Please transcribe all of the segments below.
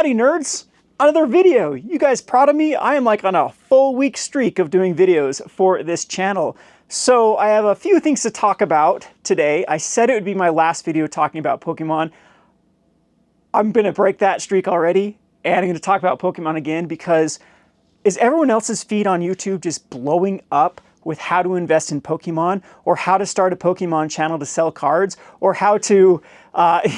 Howdy nerds! Another video! You guys proud of me? I am like on a full week streak of doing videos for this channel. So I have a few things to talk about today. I said it would be my last video talking about Pokemon. I'm going to break that streak already, and I'm going to talk about Pokemon again because is everyone else's feed on YouTube just blowing up with how to invest in Pokemon, or how to start a Pokemon channel to sell cards, or how to,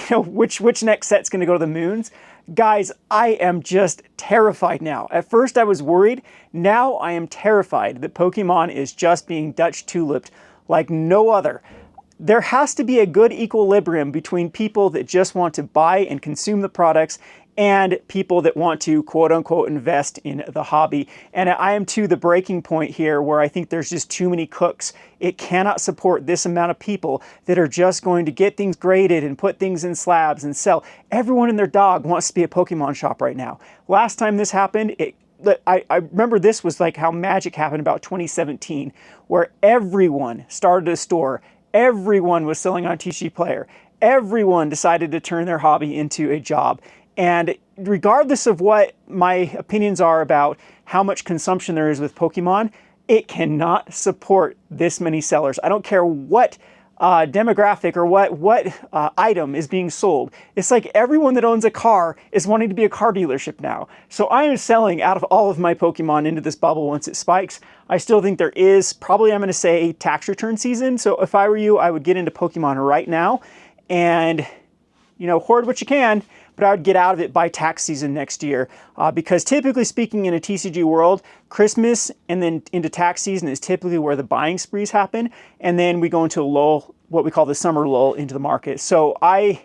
which next set's going to go to the moons? Guys, I am just terrified now. At first I was worried, now I am terrified that Pokemon is just being Dutch tuliped like no other. There has to be a good equilibrium between people that just want to buy and consume the products and people that want to quote-unquote invest in the hobby. And I am to the breaking point here where I think there's just too many cooks. It cannot support this amount of people that are just going to get things graded and put things in slabs and sell. Everyone and their dog wants to be a Pokemon shop right now. Last time this happened, I remember this was like how Magic happened about 2017, where everyone started a store. Everyone was selling on TCG Player. Everyone decided to turn their hobby into a job. And regardless of what my opinions are about how much consumption there is with Pokemon, it cannot support this many sellers. I don't care what demographic or what item is being sold. It's like everyone that owns a car is wanting to be a car dealership now. So I am selling out of all of my Pokemon into this bubble once it spikes. I still think there is probably, I'm going to say, tax return season. So if I were you, I would get into Pokemon right now and, hoard what you can. But I would get out of it by tax season next year because typically speaking in a TCG world, Christmas and then into tax season is typically where the buying sprees happen. And then we go into a lull, what we call the summer lull into the market. So I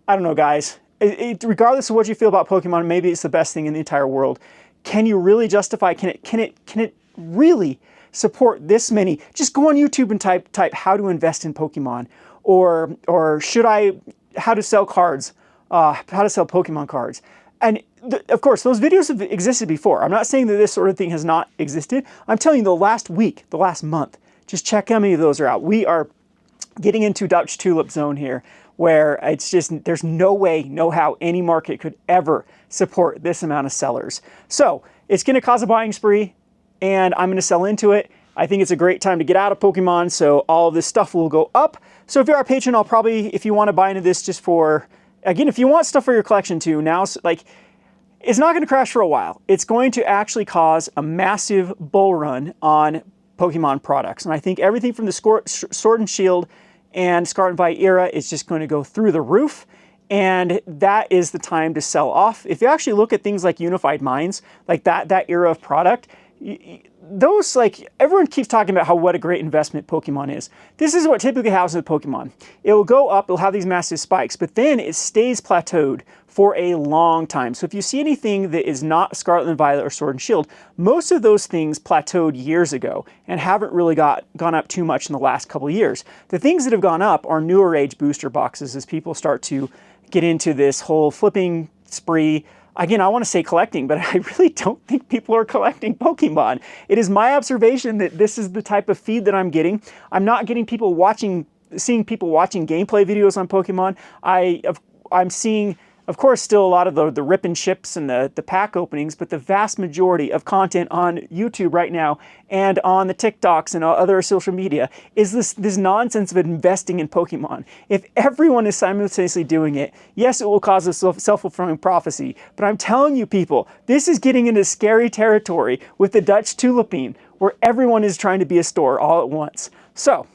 don't know, guys, regardless of what you feel about Pokemon, maybe it's the best thing in the entire world. Can you really justify, can it really support this many? Just go on YouTube and type how to invest in Pokemon or how to sell cards. How to sell Pokemon cards. And of course, those videos have existed before. I'm not saying that this sort of thing has not existed. I'm telling you the last week, the last month, just check how many of those are out. We are getting into Dutch tulip zone here where it's just, there's no way, no how any market could ever support this amount of sellers. So it's going to cause a buying spree and I'm going to sell into it. I think it's a great time to get out of Pokemon. So all of this stuff will go up. So if you're a patron, I'll probably, if you want to buy into this just for, again, if you want stuff for your collection too, now, like, it's not going to crash for a while. It's going to actually cause a massive bull run on Pokemon products. And I think everything from the Sword and Shield and Scarlet and Violet era is just going to go through the roof. And that is the time to sell off. If you actually look at things like Unified Minds, like that era of product, those, like, everyone keeps talking about what a great investment Pokemon is. This is what typically happens with Pokemon. It will go up, it'll have these massive spikes, but then it stays plateaued for a long time. So if you see anything that is not Scarlet and Violet or Sword and Shield, most of those things plateaued years ago and haven't really gone up too much in the last couple of years. The things that have gone up are newer age booster boxes as people start to get into this whole flipping spree. Again, I want to say collecting, but I really don't think people are collecting Pokemon. It is my observation that this is the type of feed that I'm getting. I'm not getting seeing people watching gameplay videos on Pokemon. I'm seeing, of course, still a lot of the rip and ships and the pack openings, but the vast majority of content on YouTube right now and on the TikToks and other social media is this nonsense of investing in Pokemon. If everyone is simultaneously doing it, yes, it will cause a self-fulfilling prophecy, but I'm telling you people, this is getting into scary territory with the Dutch tuliping, where everyone is trying to be a store all at once. So,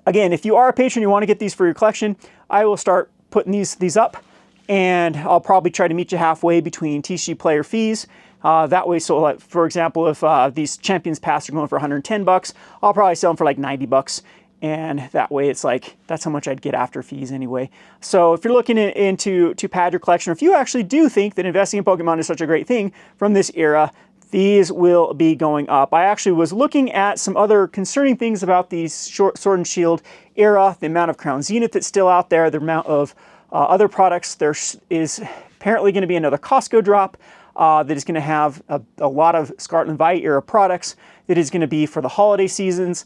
again, if you are a patron, you want to get these for your collection, I will start putting these up. And I'll probably try to meet you halfway between TCG Player fees. That way, so like, for example, if these Champions Pass are going for 110 bucks, I'll probably sell them for like 90 bucks. And that way it's like, that's how much I'd get after fees anyway. So if you're looking to pad your collection, or if you actually do think that investing in Pokemon is such a great thing from this era, these will be going up. I actually was looking at some other concerning things about the Sword and Shield era, the amount of Crown Zenith that's still out there, the amount of other products. There is apparently going to be another Costco drop that is going to have a lot of Scarlet and Violet era products that is going to be for the holiday seasons.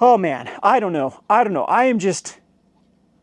Oh man, I don't know. I am just,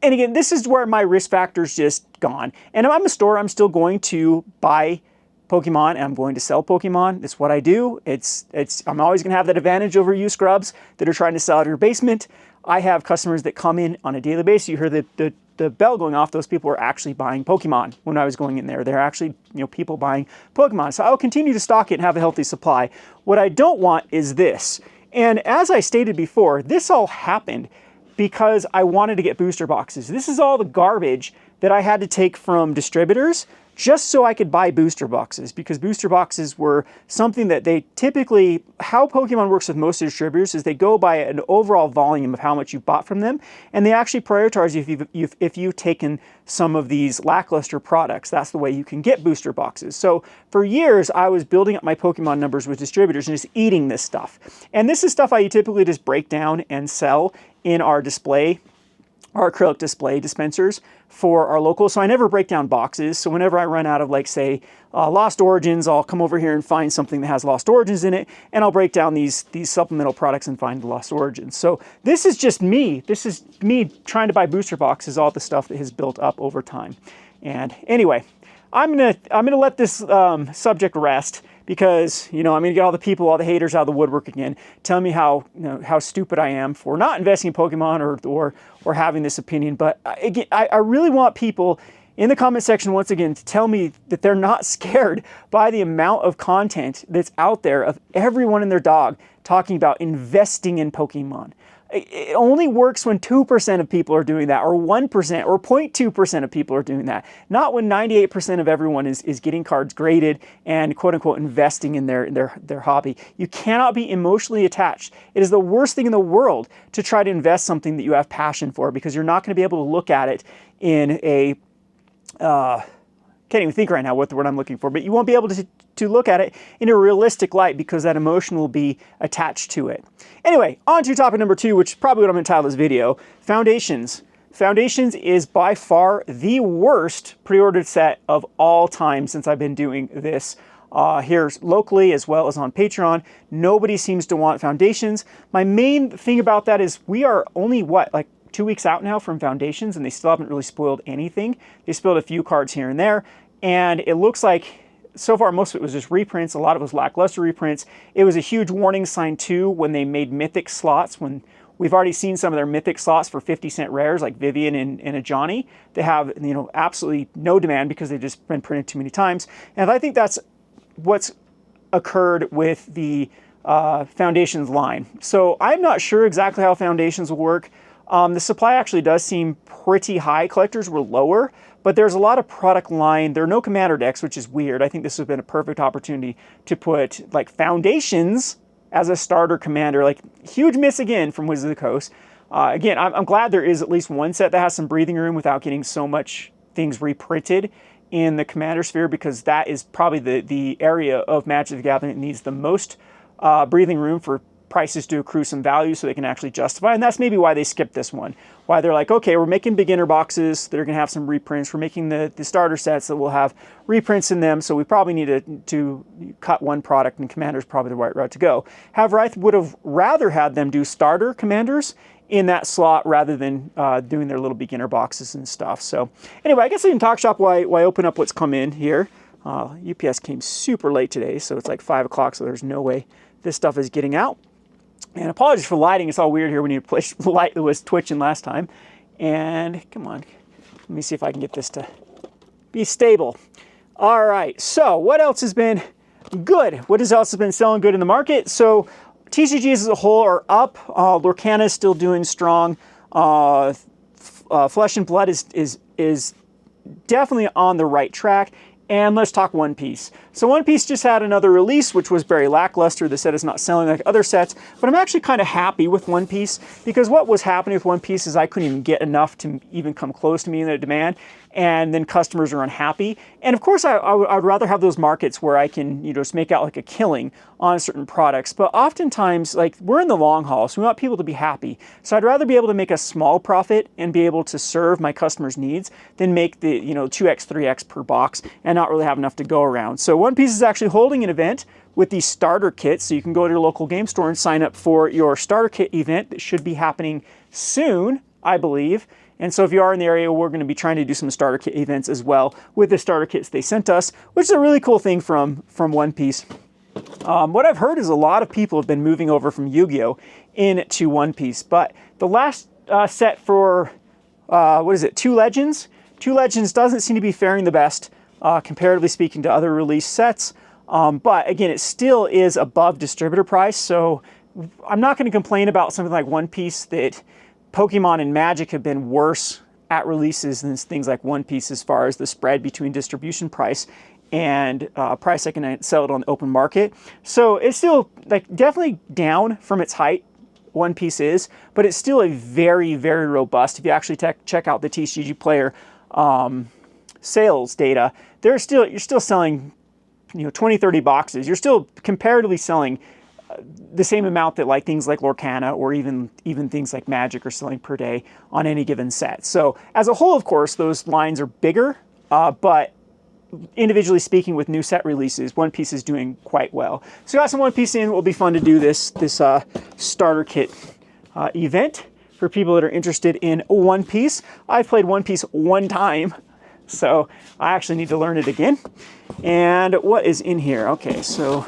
and again, this is where my risk factors just gone. And if I'm a store, I'm still going to buy Pokemon and I'm going to sell Pokemon. It's what I do. I'm always going to have that advantage over you scrubs that are trying to sell out of your basement. I have customers that come in on a daily basis. You hear the bell going off. Those people are actually buying Pokemon when I was going in there. They're actually, people buying Pokemon. So I'll continue to stock it and have a healthy supply. What I don't want is this. And as I stated before, this all happened because I wanted to get booster boxes. This is all the garbage that I had to take from distributors just so I could buy booster boxes, because booster boxes were something that they typically, how Pokemon works with most distributors is they go by an overall volume of how much you bought from them, and they actually prioritize you if you've taken some of these lackluster products. That's the way you can get booster boxes. So for years, I was building up my Pokemon numbers with distributors and just eating this stuff. And this is stuff I typically just break down and sell in our acrylic display dispensers for our local. So I never break down boxes. So whenever I run out of, like, say, Lost Origins, I'll come over here and find something that has Lost Origins in it, and I'll break down these supplemental products and find the Lost Origins. So this is just me. This is me trying to buy booster boxes, all the stuff that has built up over time. And anyway, I'm gonna let this subject rest, because I'm gonna get all the haters out of the woodwork again, telling me how stupid I am for not investing in Pokemon or having this opinion. But again, I really want people in the comment section once again to tell me that they're not scared by the amount of content that's out there of everyone and their dog talking about investing in Pokemon. It only works when 2% of people are doing that, or 1%, or 0.2% of people are doing that. Not when 98% of everyone is getting cards graded and quote unquote investing in their hobby. You cannot be emotionally attached. It is the worst thing in the world to try to invest something that you have passion for, because you're not going to be able to look at it in a can't even think right now what the word I'm looking for, but you won't be able to look at it in a realistic light, because that emotion will be attached to it. Anyway, on to topic number 2, which is probably what I'm going to title this video, Foundations. Foundations is by far the worst pre-ordered set of all time since I've been doing this here locally as well as on Patreon. Nobody seems to want Foundations. My main thing about that is we are only, like 2 weeks out now from Foundations, and they still haven't really spoiled anything. They spoiled a few cards here and there, and it looks like so far most of it was just reprints. A lot of it was lackluster reprints. It was a huge warning sign too when they made mythic slots, when we've already seen some of their mythic slots for 50-cent rares like Vivian and a Johnny. They have absolutely no demand because they've just been printed too many times. And I think that's what's occurred with the Foundations line. So I'm not sure exactly how Foundations will work. The supply actually does seem pretty high. Collectors were lower, but there's a lot of product line. There are no commander decks, which is weird. I think this has been a perfect opportunity to put like Foundations as a starter commander. Like, huge miss again from Wizards of the Coast. Again, I'm glad there is at least one set that has some breathing room without getting so much things reprinted in the commander sphere, because that is probably the area of Magic the Gathering that needs the most breathing room for prices to accrue some value so they can actually justify. And that's maybe why they skipped this one. Why they're like, okay, we're making beginner boxes that are going to have some reprints. We're making the starter sets that will have reprints in them. So we probably need to cut one product, and Commander's probably the right route to go. However, I would have rather had them do starter Commanders in that slot rather than doing their little beginner boxes and stuff. So anyway, I guess I can talk shop while I open up what's come in here. UPS came super late today, so it's like 5 o'clock, so there's no way this stuff is getting out. And apologies for lighting, it's all weird here when you place the light that was twitching last time. And come on, let me see if I can get this to be stable. All right, so what else has been good? What else has been selling good in the market? So TCGs as a whole are up. Lorcana is still doing strong. Flesh and Blood is definitely on the right track. And let's talk One Piece. So One Piece just had another release, which was very lackluster. The set is not selling like other sets, but I'm actually kind of happy with One Piece, because what was happening with One Piece is I couldn't even get enough to even come close to meeting the demand, and then customers are unhappy. And of course, I'd rather have those markets where I can, just make out like a killing on certain products. But oftentimes, like, we're in the long haul, so we want people to be happy. So I'd rather be able to make a small profit and be able to serve my customers' needs than make the 2x, 3x per box and not really have enough to go around. So One Piece is actually holding an event with these starter kits. So you can go to your local game store and sign up for your starter kit event that should be happening soon. I believe. And so if you are in the area, we're going to be trying to do some starter kit events as well with the starter kits they sent us, which is a really cool thing from One Piece. What I've heard is a lot of people have been moving over from Yu-Gi-Oh! Into One Piece, but the last set for, what is it, Two Legends? Two Legends doesn't seem to be faring the best, comparatively speaking to other release sets. But again, it still is above distributor price, so I'm not going to complain about something like One Piece that Pokemon and Magic have been worse at releases than things like One Piece as far as the spread between distribution price and price I can sell it on the open market. So it's still like definitely down from its height, One Piece is, but it's still a very, very robust. If you actually check out the TCG Player sales data, you're still selling 20, 30 boxes. You're still comparatively selling the same amount that like things like Lorcana or even things like Magic are selling per day on any given set. So as a whole, of course, those lines are bigger, but individually speaking with new set releases, One Piece is doing quite well. So got some One Piece in. It will be fun to do this starter kit event for people that are interested in One Piece. I've played One Piece one time, so I actually need to learn it again. And what is in here? Okay, so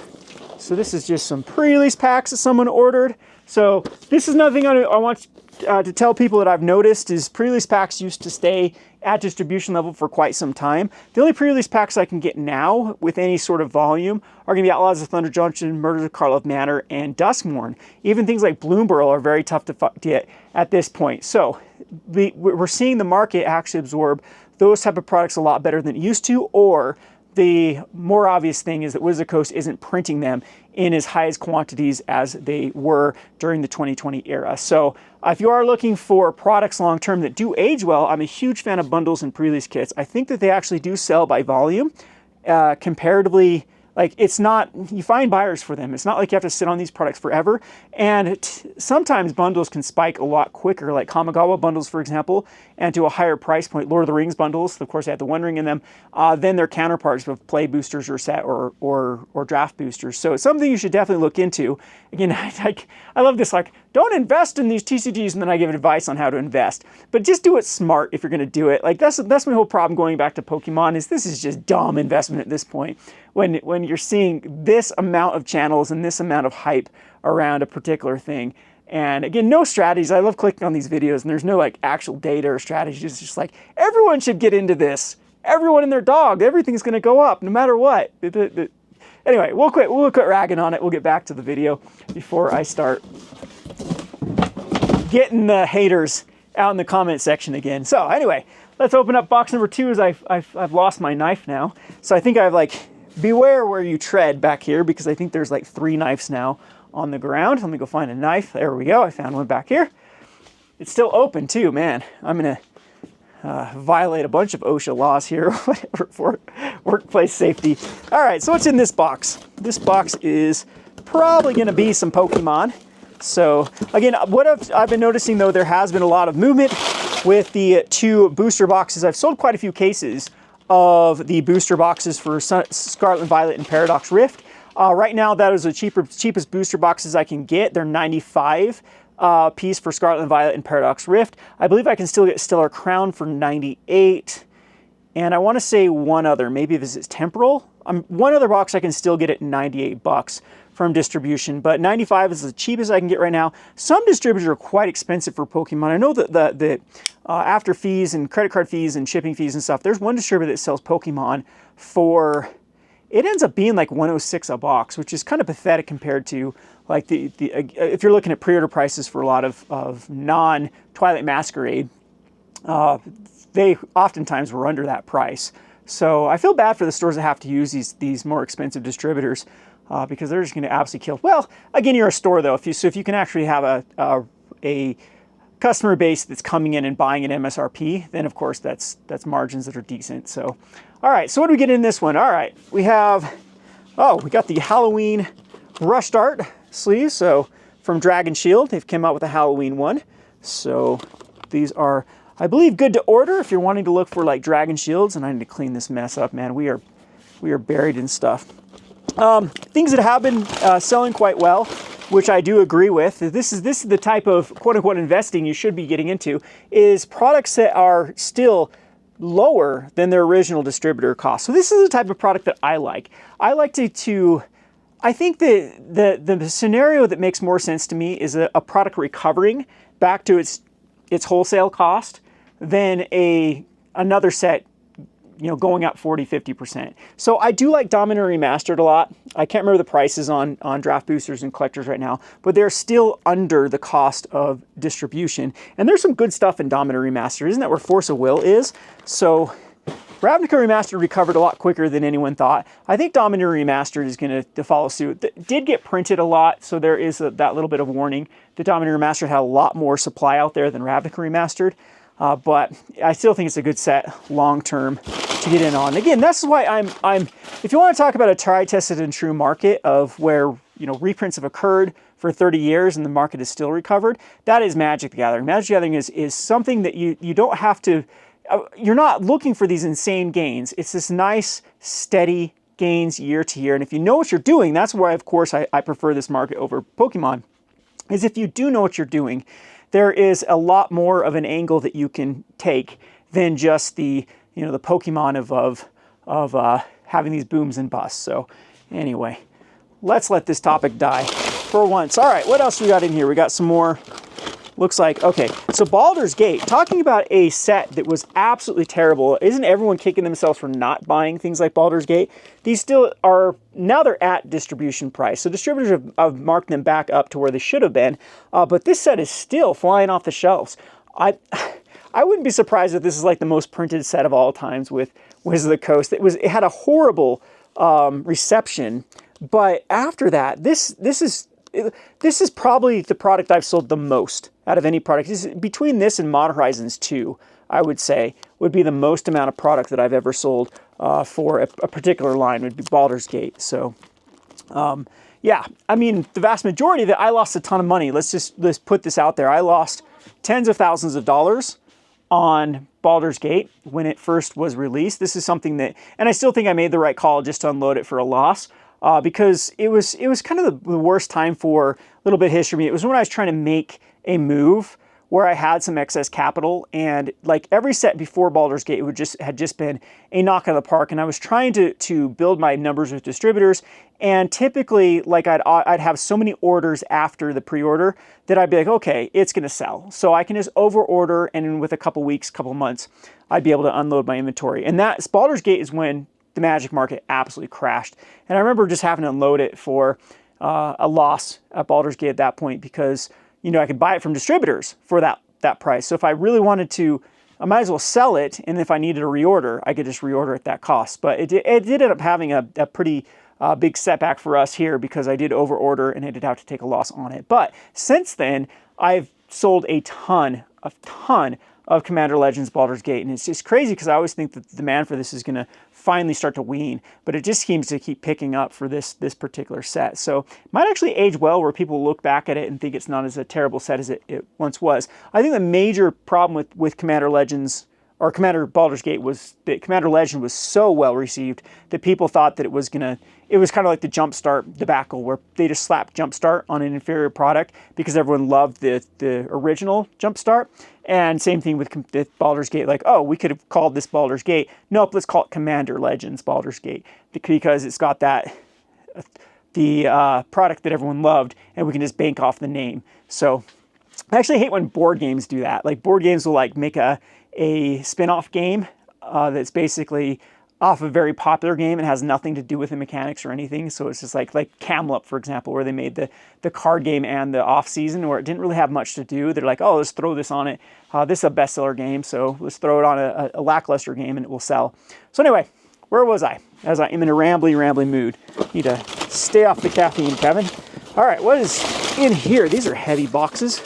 this is just some pre-release packs that someone ordered. So this is another thing I want to tell people that I've noticed is pre-release packs used to stay at distribution level for quite some time. The only pre-release packs I can get now with any sort of volume are going to be Outlaws of Thunder Junction, Murders of Karlov Manor, and Duskmourn. Even things like Bloomburrow are very tough to get at this point. So we're seeing the market actually absorb those type of products a lot better than it used to, or the more obvious thing is that Wizard Coast isn't printing them in as high as quantities as they were during the 2020 era. So if you are looking for products long-term that do age well, I'm a huge fan of bundles and pre-release kits. I think that they actually do sell by volume comparatively. Like, it's not, you find buyers for them. It's not like you have to sit on these products forever. And sometimes bundles can spike a lot quicker, like Kamigawa bundles, for example, and to a higher price point. Lord of the Rings bundles, of course, they have the One Ring in them, than their counterparts with play boosters or set or draft boosters. So it's something you should definitely look into. Again, I love this, like, don't invest in these TCGs, and then I give advice on how to invest. But just do it smart if you're going to do it. Like, that's my whole problem going back to Pokemon, is this is just dumb investment at this point. When you're seeing this amount of channels and this amount of hype around a particular thing. And again, no strategies. I love clicking on these videos and there's no like actual data or strategies. It's just like, everyone should get into this. Everyone and their dog, everything's going to go up no matter what. Anyway, we'll quit ragging on it. We'll get back to the video before I start getting the haters out in the comment section again. So anyway, let's open up box number 2 as I've lost my knife now. So I think I've like, beware where you tread back here, because I think there's like 3 knives now on the ground. Let me go find a knife. There we go. I found one back here. It's still open too, man. I'm going to violate a bunch of OSHA laws here whatever, for workplace safety. All right, so what's in this box? This box is probably going to be some Pokemon. So again, what I've been noticing though, there has been a lot of movement with the 2 booster boxes. I've sold quite a few cases of the booster boxes for Scarlet and Violet and Paradox Rift. Right now, that is the cheapest booster boxes I can get. They're 95 piece for Scarlet and Violet and Paradox Rift. I believe I can still get Stellar Crown for 98. And I want to say one other, maybe this is Temporal. One other box I can still get at 98 bucks from distribution, but 95 is the cheapest I can get right now. Some distributors are quite expensive for Pokemon. I know that the after fees and credit card fees and shipping fees and stuff, there's one distributor that sells Pokemon for, it ends up being like 106 a box, which is kind of pathetic compared to like if you're looking at pre-order prices for a lot of non-Twilight Masquerade, they oftentimes were under that price. So I feel bad for the stores that have to use these more expensive distributors because they're just going to absolutely kill. Well, again, you're a store though. If you can actually have a customer base that's coming in and buying at MSRP, then of course that's margins that are decent. So, all right. So what do we get in this one? All right, we got the Halloween Rushed Art sleeves. So from Dragon Shield, they've come out with a Halloween one. So these are, I believe, good to order if you're wanting to look for like Dragon Shields. And I need to clean this mess up, man. We are buried in stuff. Things that have been selling quite well which I do agree with. This is the type of quote-unquote investing you should be getting into, is products that are still lower than their original distributor cost. So this is the type of product that I like. I like I think the scenario that makes more sense to me is a product recovering back to its wholesale cost than another set, you know, going up 40-50%. So I do like Dominator Remastered a lot. I can't remember the prices on draft boosters and collectors right now, but they're still under the cost of distribution. And there's some good stuff in Dominator Remastered. Isn't that where Force of Will is? So Ravnica Remastered recovered a lot quicker than anyone thought. I think Dominator Remastered is going to follow suit. It did get printed a lot, so there is that little bit of warning. The Dominator Remastered had a lot more supply out there than Ravnica Remastered, but I still think it's a good set long-term to get in on. Again, that's why if you want to talk about a tried-tested and true market of where, you know, reprints have occurred for 30 years and the market is still recovered, that is Magic the Gathering. Magic the Gathering is something that you don't have to, you're not looking for these insane gains. It's this nice, steady gains year to year. And if you know what you're doing, that's why, of course, I prefer this market over Pokemon, is if you do know what you're doing, there is a lot more of an angle that you can take than just the Pokemon of having these booms and busts. So anyway, let's let this topic die for once. All right, what else we got in here? We got some more. Looks like, okay, so Baldur's Gate, talking about a set that was absolutely terrible. Isn't everyone kicking themselves for not buying things like Baldur's Gate? These still are, now they're at distribution price. So distributors have marked them back up to where they should have been, but this set is still flying off the shelves. I wouldn't be surprised if this is like the most printed set of all times with Wizards of the Coast. It had a horrible reception, but after that, this is probably the product I've sold the most out of any product. Between this and Modern Horizons 2, I would say, would be the most amount of product that I've ever sold for a particular line would be Baldur's Gate. So, yeah, I mean, the vast majority of it, I lost a ton of money. Let's put this out there. I lost tens of thousands of dollars on Baldur's Gate when it first was released. This is something that, and I still think I made the right call just to unload it for a loss. Because it was kind of the worst time for a little bit of history. It was when I was trying to make a move where I had some excess capital, and like every set before Baldur's Gate had just been a knock out of the park, and I was trying to build my numbers with distributors, and typically like I'd have so many orders after the pre-order that I'd be like, okay, it's gonna sell. So I can just over order, and with a couple weeks, couple months, I'd be able to unload my inventory. And that Baldur's Gate is when the Magic market absolutely crashed. And I remember just having to unload it for a loss at Baldur's Gate at that point because, you know, I could buy it from distributors for that price. So if I really wanted to, I might as well sell it, and if I needed a reorder, I could just reorder at that cost. But it did end up having a pretty big setback for us here because I did overorder and I did have to take a loss on it. But since then, I've sold a ton of Commander Legends Baldur's Gate, and it's just crazy because I always think that the demand for this is going to finally start to wane, but it just seems to keep picking up for this particular set. So it might actually age well where people look back at it and think it's not as a terrible set as it once was. I think the major problem with Commander Legends or Commander Baldur's Gate was that Commander Legend was so well received that people thought that it was kind of like the Jumpstart debacle where they just slapped Jumpstart on an inferior product because everyone loved the original Jumpstart. And same thing with Baldur's Gate, like, oh, we could have called this Baldur's Gate. Nope, let's call it Commander Legends Baldur's Gate because it's got the product that everyone loved, and we can just bank off the name. So I actually hate when board games do that. Like board games will like make a spin-off game that's basically off a very popular game and has nothing to do with the mechanics or anything. So it's just like Camelot, for example, where they made the card game and the off-season where it didn't really have much to do. They're like, oh, let's throw this on it. This is a bestseller game, so let's throw it on a lackluster game and it will sell. So anyway, where was I? As I am in a rambly mood. Need to stay off the caffeine, Kevin. All right, what is in here? These are heavy boxes.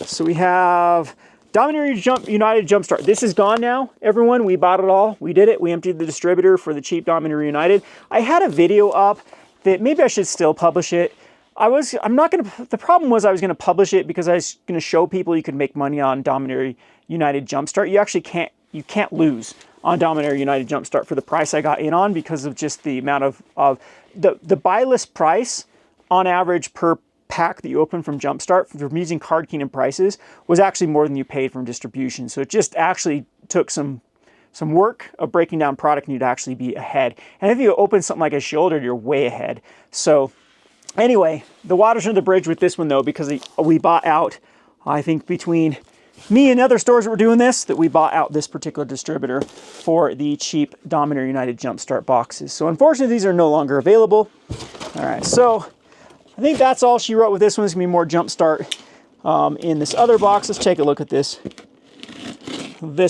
So we have Dominator United Jumpstart. This is gone now, everyone. We bought it all. We did it. We emptied the distributor for the cheap Dominator United. I had a video up that maybe I should still publish it. The problem was I was going to publish it because I was going to show people you could make money on Dominator United Jumpstart. You actually can't lose on Dominator United Jumpstart for the price I got in on because of just the amount of the buy list price on average per pack that you open from Jumpstart from using Card Kingdom prices was actually more than you paid from distribution. So it just actually took some work of breaking down product, and you'd actually be ahead. And if you open something like a shoulder, you're way ahead. So anyway, the water's under the bridge with this one though, because we bought out, I think between me and other stores that were doing this, that we bought out this particular distributor for the cheap Dominator United Jumpstart boxes. So unfortunately, these are no longer available. All right, so I think that's all she wrote with this one. There's gonna be more Jumpstart in this other box. Let's take a look at this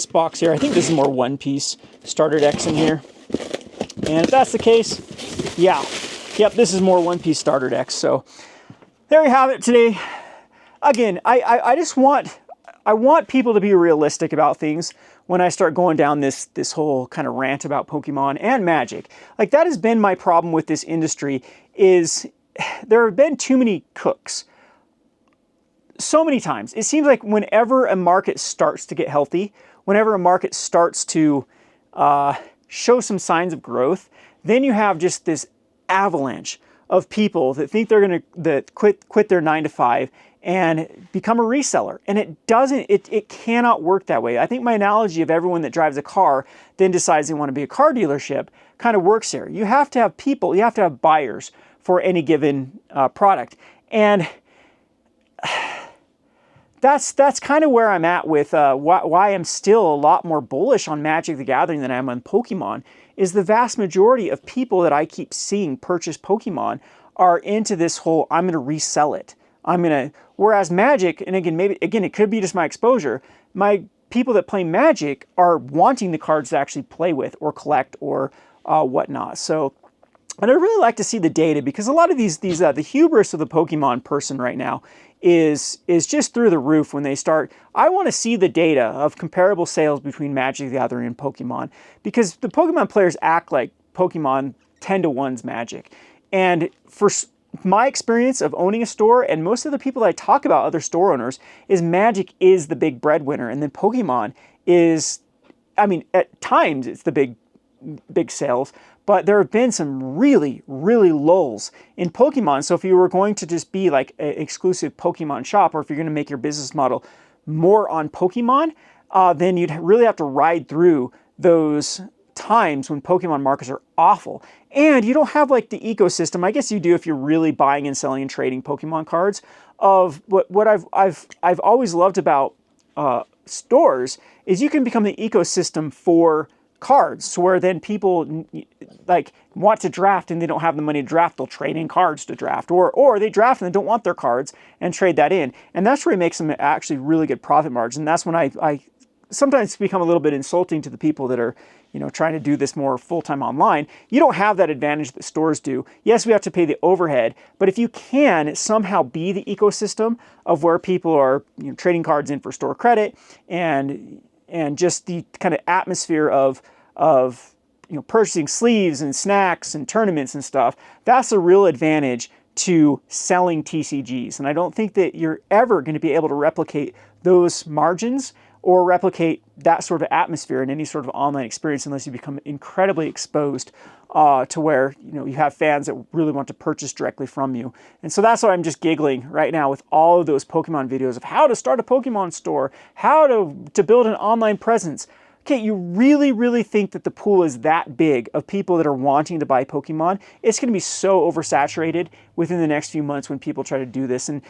box here. I think this is more one-piece starter decks in here. And if that's the case, yeah. Yep, this is more one-piece starter decks. So there you have it today. Again, I just want people to be realistic about things when I start going down this whole kind of rant about Pokemon and Magic. Like, that has been my problem with this industry, is there have been too many cooks. So many times. It seems like whenever a market starts to get healthy, whenever a market starts to show some signs of growth, then you have just this avalanche of people that think they're going to quit their 9 to 5 and become a reseller. And it cannot work that way. I think my analogy of everyone that drives a car then decides they want to be a car dealership kind of works here. You have to have people, you have to have buyers for any given product. And that's kind of where I'm at with why I'm still a lot more bullish on Magic the Gathering than I am on Pokemon, is the vast majority of people that I keep seeing purchase Pokemon are into this whole, I'm going to resell it. Whereas Magic, and again, it could be just my exposure, my people that play Magic are wanting the cards to actually play with or collect or whatnot. So, and I'd really like to see the data, because a lot of the hubris of the Pokemon person right now is just through the roof when they start. I want to see the data of comparable sales between Magic the Gathering and Pokemon, because the Pokemon players act like Pokemon 10-to-1's Magic. And for my experience of owning a store, and most of the people that I talk about, other store owners, is Magic is the big breadwinner, and then Pokemon is, I mean, at times it's the big sales, but there have been some really, really lulls in Pokemon. So if you were going to just be like an exclusive Pokemon shop, or if you're going to make your business model more on Pokemon, then you'd really have to ride through those times when Pokemon markets are awful. And you don't have like the ecosystem, I guess you do if you're really buying and selling and trading Pokemon cards, of what I've always loved about stores is you can become the ecosystem for cards, so where then people like want to draft and they don't have the money to draft, they'll trade in cards to draft, or they draft and they don't want their cards and trade that in. And that's where it makes them actually really good profit margin. That's when I sometimes become a little bit insulting to the people that are, trying to do this more full-time online. You don't have that advantage that stores do. Yes, we have to pay the overhead, but if you can somehow be the ecosystem of where people are trading cards in for store credit, and just the kind of atmosphere of purchasing sleeves and snacks and tournaments and stuff, that's a real advantage to selling TCGs. And I don't think that you're ever going to be able to replicate those margins or replicate that sort of atmosphere in any sort of online experience unless you become incredibly exposed to where you have fans that really want to purchase directly from you. And so that's why I'm just giggling right now with all of those Pokemon videos of how to start a Pokemon store, how to build an online presence. Okay, you really, really think that the pool is that big of people that are wanting to buy Pokemon? It's going to be so oversaturated within the next few months when people try to do this. And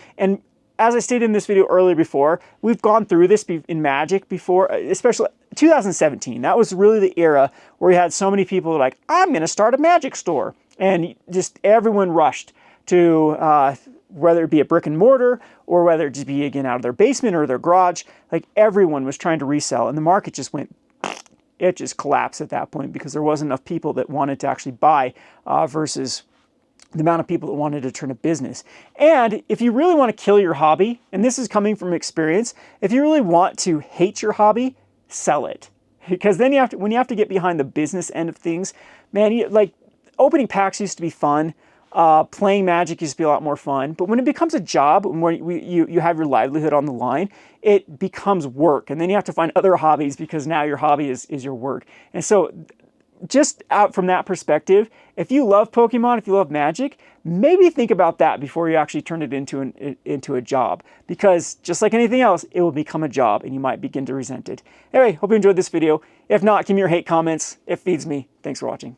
as I stated in this video earlier before, we've gone through this in Magic before, especially 2017. That was really the era where we had so many people who were like, I'm going to start a Magic store. And just everyone rushed to, whether it be a brick and mortar or whether it just be, again, out of their basement or their garage, like everyone was trying to resell. And the market just it just collapsed at that point because there wasn't enough people that wanted to actually buy versus the amount of people that wanted to turn a business. And if you really want to kill your hobby, and this is coming from experience, if you really want to hate your hobby, sell it. Because then when you have to get behind the business end of things, man, like opening packs used to be fun. Playing Magic used to be a lot more fun. But when it becomes a job, when you have your livelihood on the line, it becomes work. And then you have to find other hobbies because now your hobby is your work. And so just out from that perspective, if you love Pokemon, if you love Magic, maybe think about that before you actually turn it into a job. Because just like anything else, it will become a job and you might begin to resent it. Anyway, hope you enjoyed this video. If not, give me your hate comments. It feeds me. Thanks for watching.